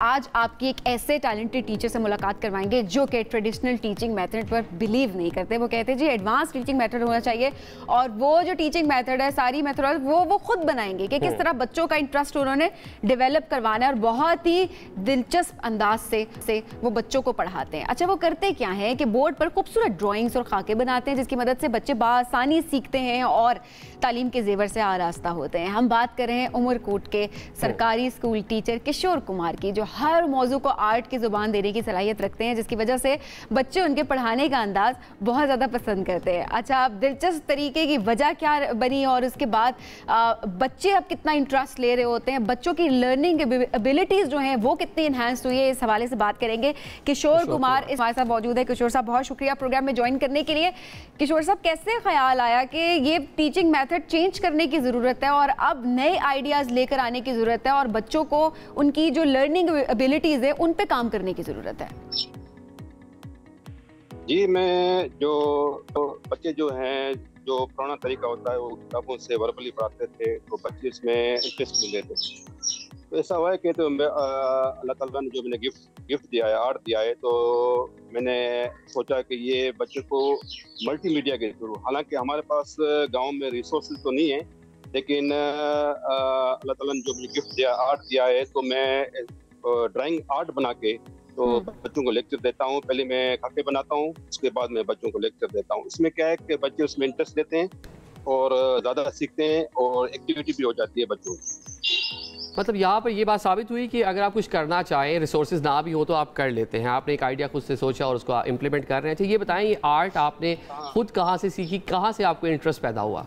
आज आपकी एक ऐसे टैलेंटेड टीचर से मुलाकात करवाएंगे जो कि ट्रेडिशनल टीचिंग मेथड पर बिलीव नहीं करते। वो कहते हैं जी एडवांस टीचिंग मेथड होना चाहिए और वो जो टीचिंग मेथड है सारी मेथड वो खुद बनाएंगे कि किस तरह बच्चों का इंटरेस्ट उन्होंने डेवलप करवाना है और बहुत ही दिलचस्प अंदाज से वो बच्चों को पढ़ाते हैं। अच्छा, वो करते क्या है कि बोर्ड पर खूबसूरत ड्राइंग्स और खाके बनाते हैं जिसकी मदद से बच्चे बआसानी सीखते हैं और तालीम के जेवर से आरास्ता होते हैं। हम बात कर रहे हैं उमरकोट के सरकारी स्कूल टीचर किशोर कुमार की, जो हर मौजू को आर्ट की जुबान देने की सलाहियत रखते हैं जिसकी वजह से बच्चे उनके पढ़ाने का अंदाज बहुत ज़्यादा पसंद करते हैं। अच्छा, आप दिलचस्प तरीके की वजह क्या बनी और उसके बाद बच्चे अब कितना इंटरेस्ट ले रहे होते हैं, बच्चों की लर्निंग एबिलिटीज़ जो हैं वो कितनी इन्हांस हुई है, इस हवाले से बात करेंगे। किशोर कुमार हमारे साथ मौजूद है। किशोर साहब, बहुत शुक्रिया प्रोग्राम में ज्वाइन करने के लिए। किशोर साहब, कैसे ख्याल आया कि ये टीचिंग मेथड चेंज करने की ज़रूरत है और अब नए आइडियाज़ लेकर आने की ज़रूरत है और बच्चों को उनकी जो लर्निंग एबिलिटीज है उन पे काम करने की जरूरत है? जी, मैं जो बच्चे जो हैं, जो पुराना तरीका होता है वो किताबों से वर्बली पढ़ाते थे तो बच्चे इसमें इंटरेस्ट नहीं लेते। तो ऐसा हुआ है कि तो अल्लाह ताला ने जो मैंने गिफ्ट दिया है, आर्ट दिया है, तो मैंने सोचा कि ये बच्चे को मल्टीमीडिया के थ्रू, हालांकि हमारे पास गांव में रिसोर्सेज तो नहीं है, लेकिन अल्लाह ताला ने जो मुझे गिफ्ट दिया, आर्ट दिया है, तो मैं ड्राइंग आर्ट बना के तो बच्चों को लेक्चर देता हूँ। पहले मैं खाके बनाता हूँ, उसके बाद मैं बच्चों को लेक्चर देता हूँ। इसमें क्या है कि बच्चे उसमें इंटरेस्ट लेते हैं और ज़्यादा सीखते हैं और एक्टिविटी भी हो जाती है बच्चों की। मतलब यहाँ पर ये बात साबित हुई कि अगर आप कुछ करना चाहें, रिसोर्सेज ना भी हो तो आप कर लेते हैं। आपने एक आइडिया खुद से सोचा और उसको इम्प्लीमेंट कर रहे हैं। अच्छा, ये बताएं, ये आर्ट आपने खुद कहाँ से सीखी, कहाँ से आपको इंटरेस्ट पैदा हुआ?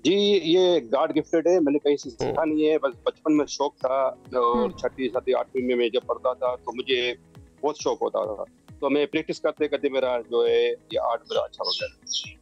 जी, ये गॉड गिफ्टेड है, मैंने कहीं से सीखा नहीं है, बस बचपन में शौक था और 6वीं 7वीं 8वीं में मैं जब पढ़ता था तो मुझे बहुत शौक होता था, तो मैं प्रैक्टिस करते करते मेरा जो है ये आर्ट मेरा अच्छा हो गया।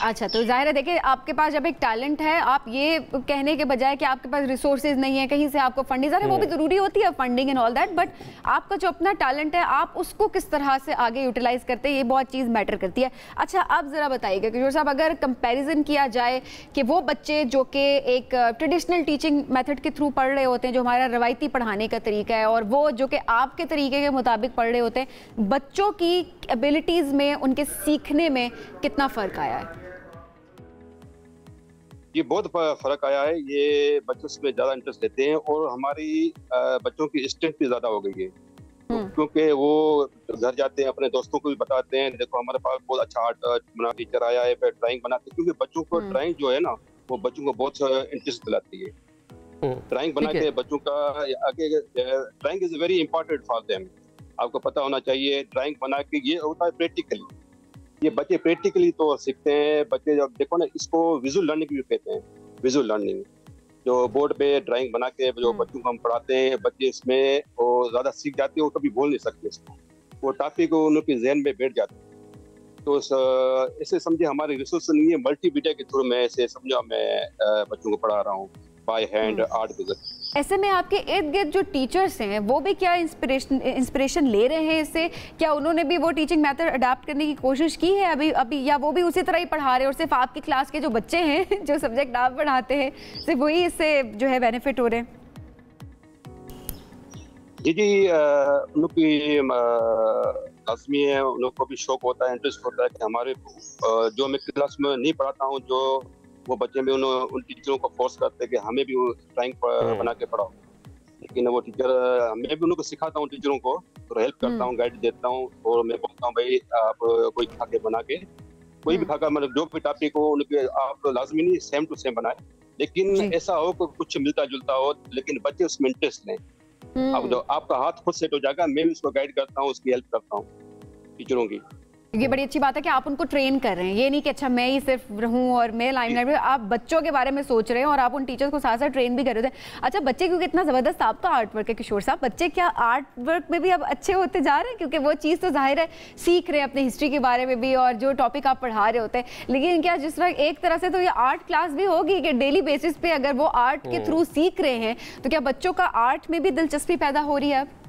अच्छा, तो जाहिर है देखिए आपके पास जब एक टैलेंट है, आप ये कहने के बजाय कि आपके पास रिसोर्सेज नहीं है, कहीं से आपको फंडिंग, वो भी जरूरी होती है funding and all that, but आपका जो अपना टैलेंट है आप उसको किस तरह से आगे यूटिलाइज करते हैं, ये बहुत चीज़ मैटर करती है। अच्छा, आप ज़रा बताइएगा किशोर साहब, अगर कंपैरिजन किया जाए कि वो बच्चे जो कि एक ट्रेडिशनल टीचिंग मेथड के थ्रू पढ़ रहे होते हैं, जो हमारा रवायती पढ़ाने का तरीका है, और वो जो कि आपके तरीके के मुताबिक पढ़ रहे होते हैं, बच्चों की एबिलिटीज़ में, उनके सीखने में कितना फ़र्क आया है? ये बहुत फर्क आया है। ये बच्चों में ज्यादा इंटरेस्ट लेते हैं और हमारी बच्चों की स्ट्रेंथ भी ज्यादा हो गई है, क्योंकि वो घर जाते हैं अपने दोस्तों को भी बताते हैं, देखो हमारे पास बहुत अच्छा आर्ट बना टीचर आया है, फिर ड्राइंग बनाते हैं, क्योंकि बच्चों को ड्राइंग जो है ना वो बच्चों को बहुत इंटरेस्ट दिलाती है। ड्राइंग बना के बच्चों का आगे, drawing is very important for them. आपको पता होना चाहिए, ड्राइंग बना के ये होता है प्रैक्टिकली, ये बच्चे प्रैक्टिकली तो सीखते हैं। बच्चे जब देखो ना, इसको विजुअल लर्निंग भी कहते हैं। विजुअल लर्निंग जो बोर्ड पे ड्राइंग बना के जो बच्चों को हम पढ़ाते हैं, बच्चे इसमें और ज्यादा सीख जाते हैं, वो कभी भूल नहीं सकते इसको, वो टॉपिक उनके जहन में बैठ जाते हैं। तो ऐसे समझे हमारे रिसोर्स नहीं है, मल्टीमीडिया के थ्रू मैं ऐसे समझा मैं बच्चों को पढ़ा रहा हूँ बाय हैंड आर्ट के जरिए। ऐसे में आपके इर्द गिर्द जो टीचर्स हैं वो भी क्या इंस्पिरेशन ले रहे हैं इससे? क्या उन्होंने भी वो टीचिंग मेथड अडाप्ट करने की कोशिश की है अभी, या वो भी उसी तरह ही पढ़ा रहे हैं और सिर्फ आपकी क्लास के जो बच्चे हैं, जो सब्जेक्ट आप पढ़ाते हैं, सिर्फ वही इससे जो है बेनिफिट हो रहे हैं? जी, उनकी लाजमी है, उन लोग को भी शौक होता है, इंटरेस्ट होता है कि हमारे जो मैं क्लास में नहीं पढ़ाता हूँ, जो वो बच्चे में उन टीचरों को फोर्स करते हैं कि हमें भी ड्राइंग बना के पढ़ाओ। लेकिन वो टीचर, मैं भी उनको सिखाता हूँ टीचरों को, तो हेल्प करता हूँ, गाइड देता हूँ और मैं बोलता हूँ भाई आप कोई खाके बना के, कोई भी खाका, मतलब जो भी टॉपिक हो उनके आप लाजमी नहीं सेम टू सेम बनाए, लेकिन ऐसा हो कि कुछ मिलता जुलता हो, लेकिन बच्चे उसमें इंटरेस्ट लें। अब जो आपका हाथ खुद सेट हो जाएगा, मैं भी उसको गाइड करता हूँ, उसकी हेल्प करता हूँ टीचरों की। ये बड़ी अच्छी बात है कि आप उनको ट्रेन कर रहे हैं, ये नहीं कि अच्छा मैं ही सिर्फ रहूं और मैं लाइमलाइट में, आप बच्चों के बारे में सोच रहे हैं और आप उन टीचर्स को साथ साथ ट्रेन भी कर रहे थे। अच्छा, बच्चे क्योंकि इतना ज़बरदस्त आपका आर्ट वर्क है किशोर साहब, बच्चे क्या आर्ट वर्क में भी अब अच्छे होते जा रहे हैं? क्योंकि वो चीज़ तो जाहिर है सीख रहे हैं अपने हिस्ट्री के बारे में भी और जो टॉपिक आप पढ़ा रहे होते हैं, लेकिन क्या जिस तरह एक तरह से तो ये आर्ट क्लास भी होगी कि डेली बेसिस पे अगर वो आर्ट के थ्रू सीख रहे हैं, तो क्या बच्चों का आर्ट में भी दिलचस्पी पैदा हो रही है अब?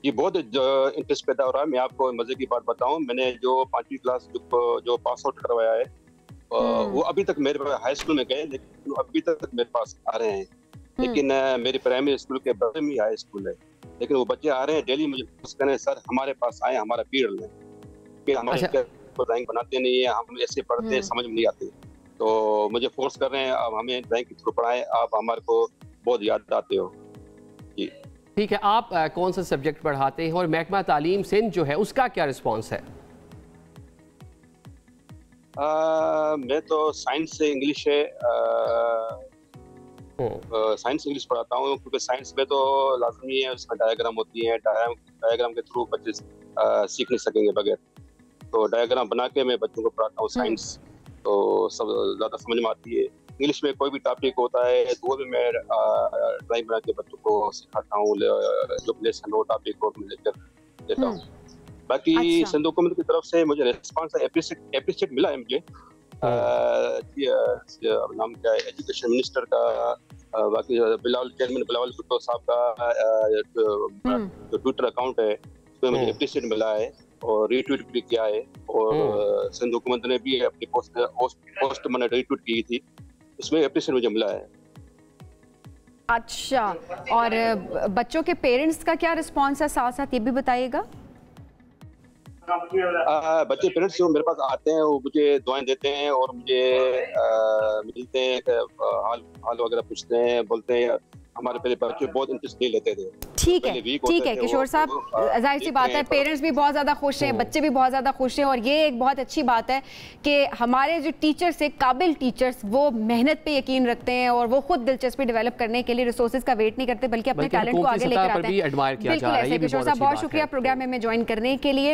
ये बहुत इंटरेस्ट पैदा हो रहा है। मैं आपको मजे की बात बताऊं, मैंने जो 5वीं क्लास जो पास आउट करवाया है, वो अभी तक मेरे पास हाई स्कूल में गए, लेकिन अभी तक मेरे पास आ रहे हैं। लेकिन मेरी प्राइमरी स्कूल के बगल में हाई स्कूल है, लेकिन वो बच्चे आ रहे हैं डेली मुझे फोर्स कर रहे हैं, सर हमारे पास आए, हमारा पीरियड लें, कि हमारे ड्राइंग बनाते नहीं है, हम ऐसे पढ़ते हैं, समझ में नहीं आती, तो मुझे फोर्स कर रहे हैं अब हमें ड्राइंग के थ्रू पढ़ाएं, आप हमारे को बहुत याद आते हो जी। ठीक है, आप कौन सा सब्जेक्ट पढ़ाते हैं और महकमा तालीम सिंध जो है उसका क्या रिस्पॉन्स है? मैं तो साइंस से इंग्लिश है, साइंस इंग्लिश पढ़ाता हूँ, क्योंकि साइंस में तो लाजमी है, उसमें डायग्राम होती है, डायग्राम के थ्रू बच्चे सीख नहीं सकेंगे बगैर, तो डायग्राम बना के मैं बच्चों को पढ़ाता हूँ साइंस, तो सब ज़्यादा समझ में आती है। इंग्लिश में कोई भी टॉपिक होता है तो वो भी मैं ड्राइंग बना के बच्चों को सिखाता हूँ, जो लेसन हो टॉपिक हो मैं लेकर देता हूँ। बाकी सिंध हुकूमत की तरफ से मुझे रिस्पांस एप्रिशिएट मिला है मुझे, नाम क्या है एजुकेशन मिनिस्टर का, बाकी चेयरमैन बिलावल भुट्टो साहब का जो ट्विटर अकाउंट है उसमें मुझे एप्रिशिएट मिला है और रीट्वीट भी किया है, और सिंध हुकूमत ने भी अपनी पोस्ट मैंने रीट्वीट की थी, उसमें एप्रिशिएट मुझे मिला है। अच्छा, और बच्चों के पेरेंट्स का क्या रिस्पॉन्स है, साथ साथ ये भी बताइएगा। बच्चे पेरेंट्स जो मेरे पास आते हैं वो मुझे दुआएं देते हैं और मुझे मिलते हैं, हाल वगैरह पूछते हैं, बोलते हैं हमारे पहले बच्चे बहुत इंटरेस्ट नहीं लेते थे। ठीक है किशोर साहब, जाहिर सी बात है पेरेंट्स भी बहुत ज़्यादा खुश हैं, बच्चे भी बहुत ज़्यादा खुश हैं, और ये एक बहुत अच्छी बात है कि हमारे जो टीचर्स हैं, काबिल टीचर्स, वो मेहनत पे यकीन रखते हैं और वो खुद दिलचस्पी डेवलप करने के लिए रिसोर्सेज का वेट नहीं करते, बल्कि अपने टैलेंट को आगे लेकर आते हैं। बिल्कुल ऐसे किशोर साहब, बहुत शुक्रिया प्रोग्राम में ज्वाइन करने के लिए।